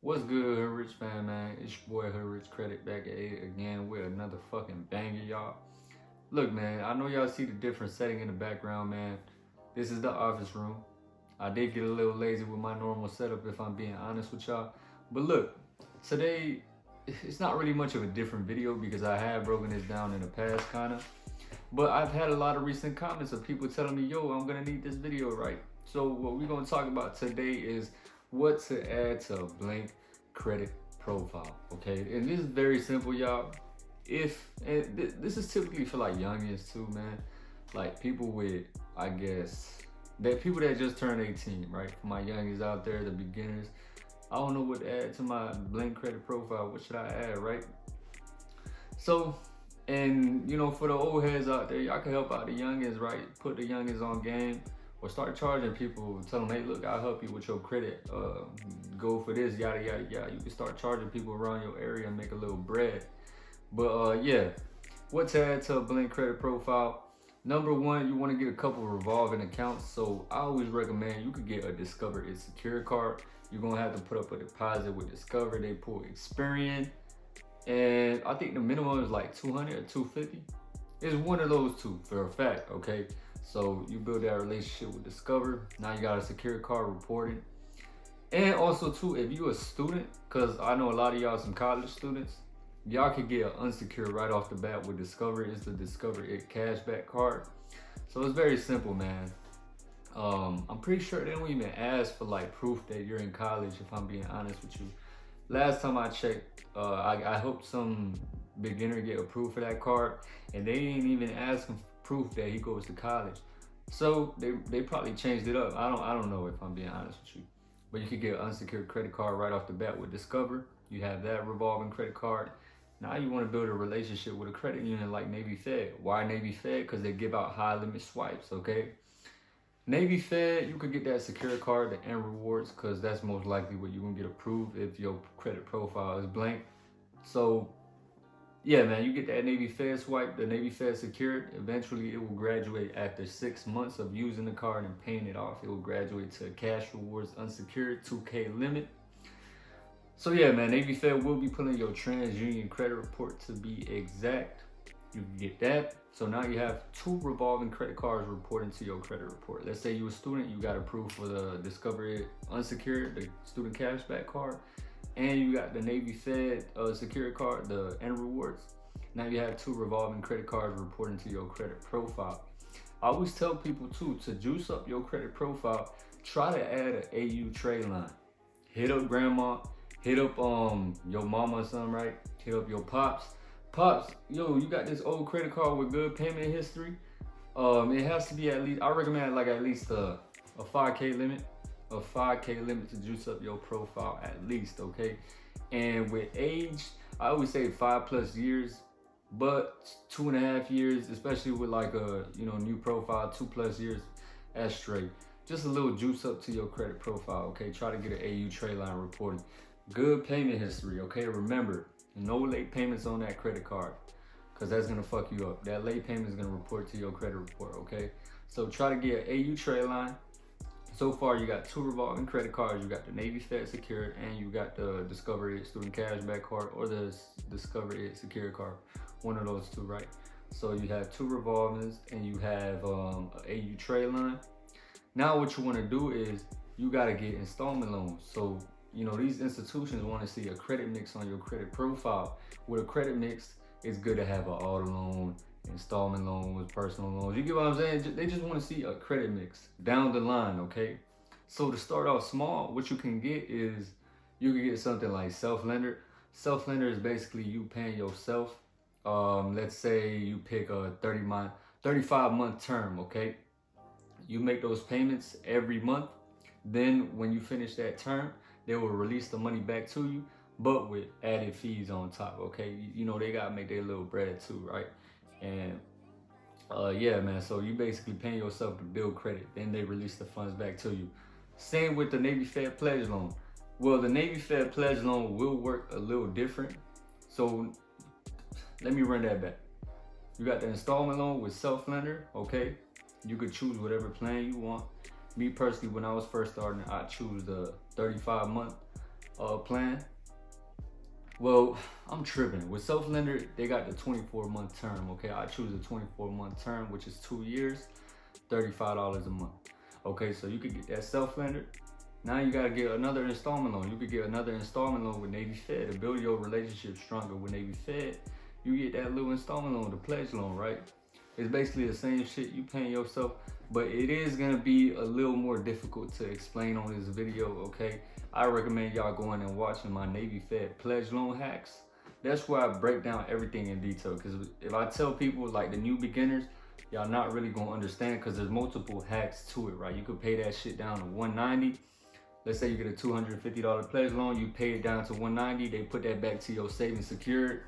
What's good, Hood Rich fan, man? It's your boy Hood Rich Credit back at it again with another fucking banger, y'all. Look, man, I know y'all see the different setting in the background, man. This is the office room. I did get a little lazy with my normal setup, if I'm being honest with y'all. But look, today it's not really much of a different video because I have broken this down in the past, kind of. But I've had a lot of recent comments of people telling me, yo, I'm gonna need this video, right? So what we're gonna talk about today is what to add to a blank credit profile, okay? And this is very simple, y'all. This is typically for like youngins too, man. Like people with, I guess, that people that just turned 18, right? For my youngins out there, the beginners, I don't know what to add to my blank credit profile. What should I add, right? So, and for the old heads out there, y'all can help out the youngins, right? Put the youngins on game or start charging people. Tell them, hey, look, I'll help you with your credit. Go for this, yada, yada, yada. You can start charging people around your area and make a little bread. But yeah, what to add to a blank credit profile? Number one, you want to get a couple revolving accounts. So I always recommend you could get a Discover It Secure card. You're going to have to put up a deposit with Discover. They pull Experian. And I think the minimum is like 200 or 250. It's one of those two for a fact, okay? So you build that relationship with Discover. Now you got a secure card reporting. And also too, if you're a student, because I know a lot of y'all some college students, y'all can get an unsecured right off the bat with Discover. It's the Discover It cashback card. So it's very simple, man. I'm pretty sure they don't even ask for like proof that you're in college, if I'm being honest with you. Last time I checked, I hope some beginner get approved for that card, and they didn't even ask him proof that he goes to college. So they probably changed it up. I don't know, if I'm being honest with you. But you could get an unsecured credit card right off the bat with Discover. You have that revolving credit card. Now you want to build a relationship with a credit union like Navy Fed. Why Navy Fed? Because they give out high limit swipes, okay? Navy Fed, you could get that secure card, the N rewards, because that's most likely what you're gonna get approved if your credit profile is blank. So yeah, man, you get that Navy Fed swipe, the Navy Fed secured. Eventually it will graduate after 6 months of using the card and paying it off. It will graduate to cash rewards unsecured 2K limit. So yeah, man, Navy Fed will be pulling your TransUnion credit report to be exact. You can get that. So now you have 2 revolving credit cards reporting to your credit report. Let's say you're a student, you got approved for the Discover It unsecured, the student cashback card, and you got the Navy Fed secured card, the N rewards. Now you have 2 revolving credit cards reporting to your credit profile. I always tell people too, to juice up your credit profile, try to add an AU trade line. Hit up grandma, hit up your mama or something, right? Hit up your pops. Pops, yo, you got this old credit card with good payment history. It has to be at least, I recommend like at least a 5K limit. A 5K limit to juice up your profile at least, okay? And with age, I always say 5+ years, but 2.5 years, especially with like a new profile, 2+ years, that's straight. Just a little juice up to your credit profile, okay? Try to get an AU trade line reporting. Good payment history, okay? Remember, no late payments on that credit card, because that's gonna fuck you up. That late payment is gonna report to your credit report, okay? So try to get an AU trade line. So far, you got 2 revolving credit cards. You got the Navy Fed secured, and you got the Discover It student cashback card or the Discover It secured card. One of those 2, right? So you have 2 revolvings, and you have an AU trade line. Now what you want to do is you got to get installment loans. So these institutions want to see a credit mix on your credit profile. With a credit mix, it's good to have an auto loan, installment loans, personal loans. You get what I'm saying? They just want to see a credit mix down the line, okay? So to start off small, what you can get is you can get something like self-lender. Self-lender is basically you paying yourself. Let's say you pick a 35-month term, okay? You make those payments every month. Then when you finish that term, they will release the money back to you, but with added fees on top, okay? They gotta make their little bread too, right? And yeah, man, so you basically paying yourself to build credit, then they release the funds back to you. Same with the Navy Fed pledge loan. Well, the Navy Fed pledge loan will work a little different. So let me run that back. You got the installment loan with self-lender, okay? You could choose whatever plan you want. Me personally, when I was first starting, I choose the 35-month plan. Well, I'm tripping. With self-lender, they got the 24-month term, okay? I choose a 24-month term, which is 2 years, $35 a month. Okay, so you could get that self-lender. Now you gotta get another installment loan. You could get another installment loan with Navy Fed to build your relationship stronger with Navy Fed. You get that little installment loan, the pledge loan, right? It's basically the same shit you paying yourself, but it is gonna be a little more difficult to explain on this video, okay? I recommend y'all going and watching my Navy Fed pledge loan hacks. That's where I break down everything in detail, because if I tell people, like the new beginners, y'all not really gonna understand, because there's multiple hacks to it, right? You could pay that shit down to $190. Let's say you get a $250 pledge loan, you pay it down to $190, they put that back to your savings secured.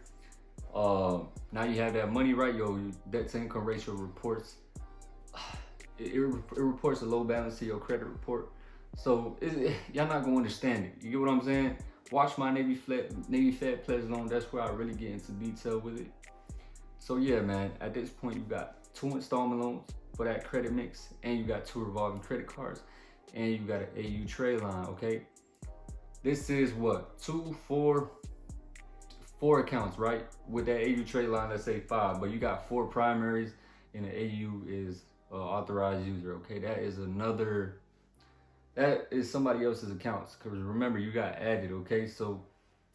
Now you have that money, right? Your debt to income ratio reports, it reports a low balance to your credit report. So y'all not gonna understand it. You get what I'm saying? Watch my Navy Fed pledge loan. That's where I really get into detail with it. So yeah, man, at this point you got 2 installment loans for that credit mix, and you got 2 revolving credit cards, and you got an AU trade line, okay? This is what, 4 accounts, right? With that AU trade line, let's say 5, but you got 4 primaries, and the AU is authorized user, okay? That is somebody else's accounts, because remember, you got added, okay? So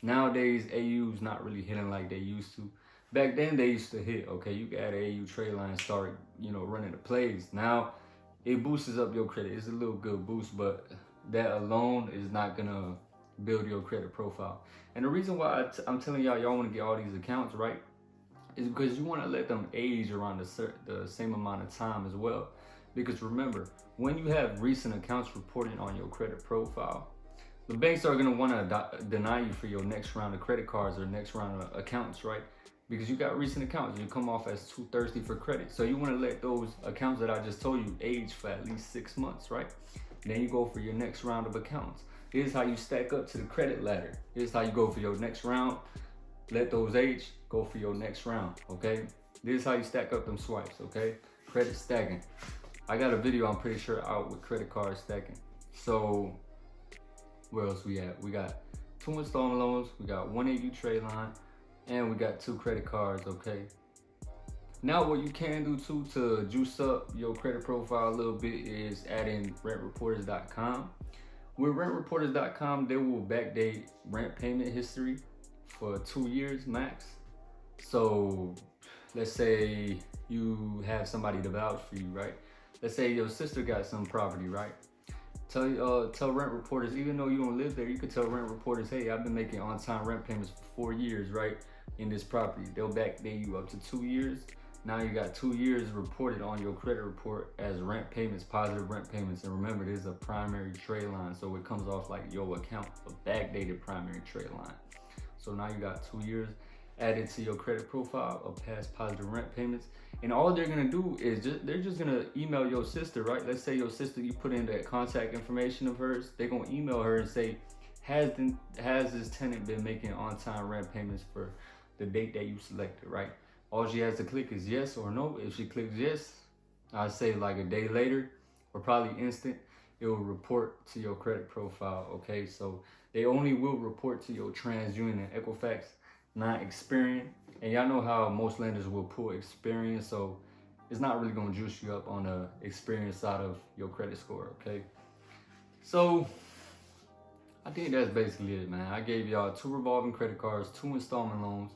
nowadays, AU's not really hitting like they used to. Back then, they used to hit, okay? You could add an AU trade line and start, running the plays. Now, it boosts up your credit. It's a little good boost, but that alone is not gonna build your credit profile. And the reason why I'm telling y'all want to get all these accounts, right, is because you want to let them age around the same amount of time as well. Because remember, when you have recent accounts reported on your credit profile, the banks are gonna want to deny you for your next round of credit cards or next round of accounts, right? Because you got recent accounts, you come off as too thirsty for credit. So you want to let those accounts that I just told you age for at least 6 months, right? Then you go for your next round of accounts. Here's how you stack up to the credit ladder. Here's how you go for your next round. Let those age, go for your next round, okay? This is how you stack up them swipes, okay? Credit stacking. I got a video, I'm pretty sure, out with credit card stacking. So, where else we at? We got 2 installment loans, we got 1 AU trade line, and we got 2 credit cards, okay? Now what you can do too to juice up your credit profile a little bit is add in rentreporters.com. With rentreporters.com, they will backdate rent payment history for 2 years max. So let's say you have somebody to vouch for you, right? Let's say your sister got some property, right? Tell rent reporters, even though you don't live there, you could tell rent reporters, hey, I've been making on-time rent payments for 4 years, right, in this property. They'll backdate you up to 2 years. Now you got 2 years reported on your credit report as rent payments, positive rent payments. And remember, this is a primary trade line, so it comes off like your account, a backdated primary trade line. So now you got 2 years added to your credit profile of past positive rent payments. And all they're gonna do is they're just gonna email your sister, right? Let's say your sister, you put in that contact information of hers. They're gonna email her and say, has this tenant been making on-time rent payments for the date that you selected, right? All she has to click is yes or no. If she clicks yes, I say like a day later or probably instant, it will report to your credit profile, okay? So they only will report to your TransUnion and Equifax, not Experian. And y'all know how most lenders will pull Experian, so it's not really gonna juice you up on the Experian side of your credit score, okay? So I think that's basically it, man. I gave y'all 2 revolving credit cards, 2 installment loans.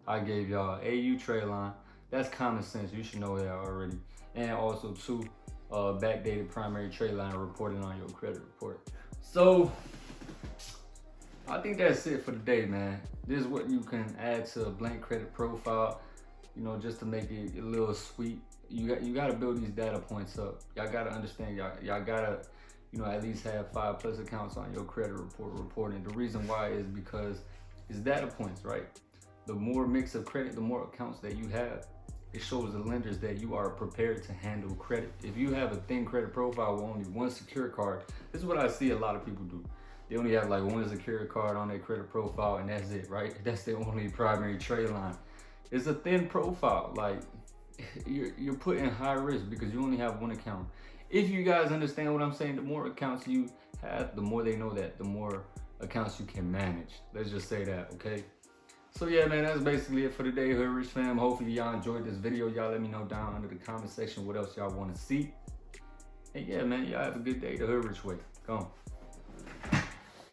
I gave y'all AU trade line. That's common sense. You should know that already. And also 2 backdated primary trade line reporting on your credit report. So I think that's it for today, man. This is what you can add to a blank credit profile, just to make it a little sweet. You got to build these data points up. Y'all got to understand, y'all got to, at least have 5+ accounts on your credit report reporting. The reason why is because it's data points, right? The more mix of credit, the more accounts that you have, it shows the lenders that you are prepared to handle credit. If you have a thin credit profile with only 1 secure card, this is what I see a lot of people do. They only have like 1 secure card on their credit profile and that's it, right? That's their only primary trade line. It's a thin profile. Like you're put in high risk because you only have 1 account. If you guys understand what I'm saying, the more accounts you have, the more they know that, the more accounts you can manage. Let's just say that, okay? So yeah, man, that's basically it for today, Hood Rich fam. Hopefully y'all enjoyed this video. Y'all let me know down under the comment section what else y'all want to see. And yeah, man, y'all have a good day the Hood Rich way. Go on.